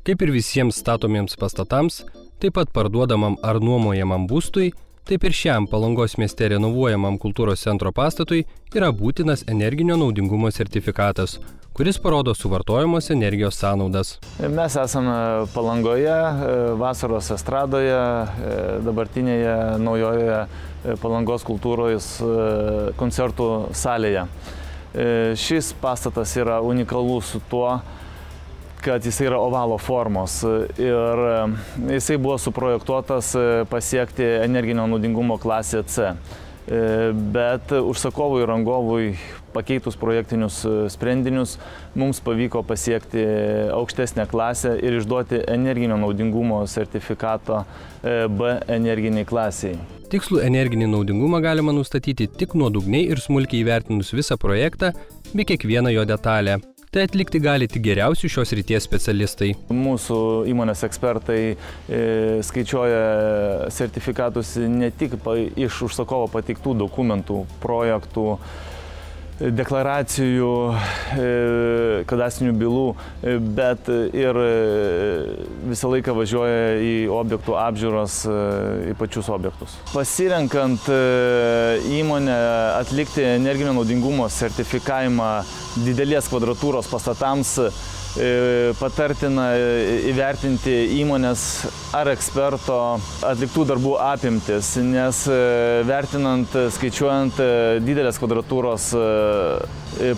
Kaip ir visiems statomiems pastatams, taip pat parduodamam ar nuomojamam būstui, taip ir šiam Palangos mieste renovuojamam kultūros centro pastatui yra būtinas energinio naudingumo sertifikatas, kuris parodo suvartojamos energijos sąnaudas. Mes esame Palangoje, vasaros estradoje, dabartinėje naujoje Palangos kultūros koncertų salėje. Šis pastatas yra unikalus su tuo, kad jis yra ovalo formos ir jisai buvo suprojektuotas pasiekti energinio naudingumo klasę C. Bet užsakovui ir rangovui pakeitus projektinius sprendinius mums pavyko pasiekti aukštesnę klasę ir išduoti energinio naudingumo sertifikato B energiniai klasiai. Tikslų energinį naudingumą galima nustatyti tik nuodugniai ir smulkiai įvertinus visą projektą bei kiekvieną jo detalę. Tai atlikti gali tik geriausių šios srities specialistai. Mūsų įmonės ekspertai skaičiuoja sertifikatus ne tik iš užsakovo pateiktų dokumentų, projektų, deklaracijų, kadastrinių bylų, bet ir visą laiką važiuoja į objektų apžiūros, į pačius objektus. Pasirenkant įmonę atlikti energinio naudingumo sertifikavimą didelės kvadratūros pastatams, patartina įvertinti įmonės ar eksperto atliktų darbų apimtis, nes vertinant, skaičiuojant didelės kvadratūros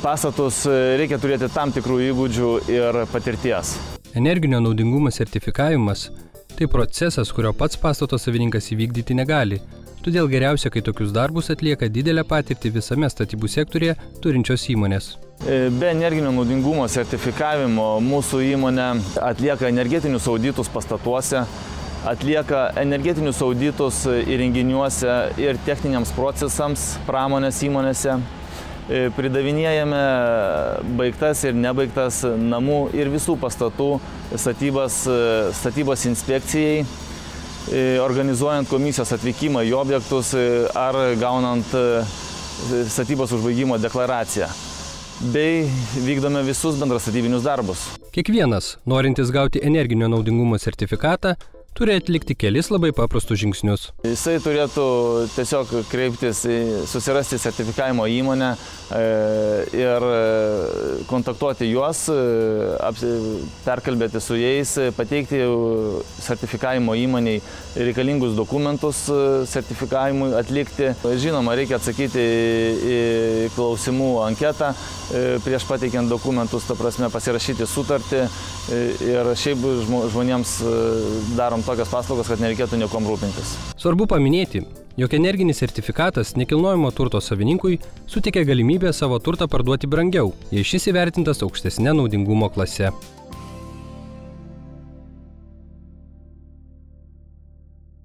pastatus, reikia turėti tam tikrų įgūdžių ir patirties. Energinio naudingumo sertifikavimas – tai procesas, kurio pats pastato savininkas įvykdyti negali. Todėl geriausia, kai tokius darbus atlieka didelę patirtį visame statybų sektorėje turinčios įmonės. Be energinio naudingumo sertifikavimo mūsų įmonė atlieka energetinius auditus pastatuose, atlieka energetinius auditus įrenginiuose ir techniniams procesams pramonės įmonėse. Pridavinėjame baigtas ir nebaigtas namų ir visų pastatų statybos inspekcijai, organizuojant komisijos atvykimą į objektus ar gaunant statybos užbaigimo deklaraciją, bei vykdome visus bendrastatybinius darbus. Kiekvienas, norintis gauti energinio naudingumo sertifikatą, turi atlikti kelis labai paprastus žingsnius. Jisai turėtų tiesiog kreiptis, susirasti sertifikavimo įmonę ir kontaktuoti juos, perkalbėti su jais, pateikti sertifikavimo įmoniai reikalingus dokumentus sertifikavimui atlikti. Žinoma, reikia atsakyti į klausimų anketą prieš pateikiant dokumentus, ta prasme pasirašyti sutartį ir šiaip žmonėms darom tokias paslaugas, kad nereikėtų niekom rūpintis. Svarbu paminėti, jog energinis sertifikatas nekilnojamo turto savininkui suteikia galimybę savo turtą parduoti brangiau, jei šis įvertintas aukštesne naudingumo klase.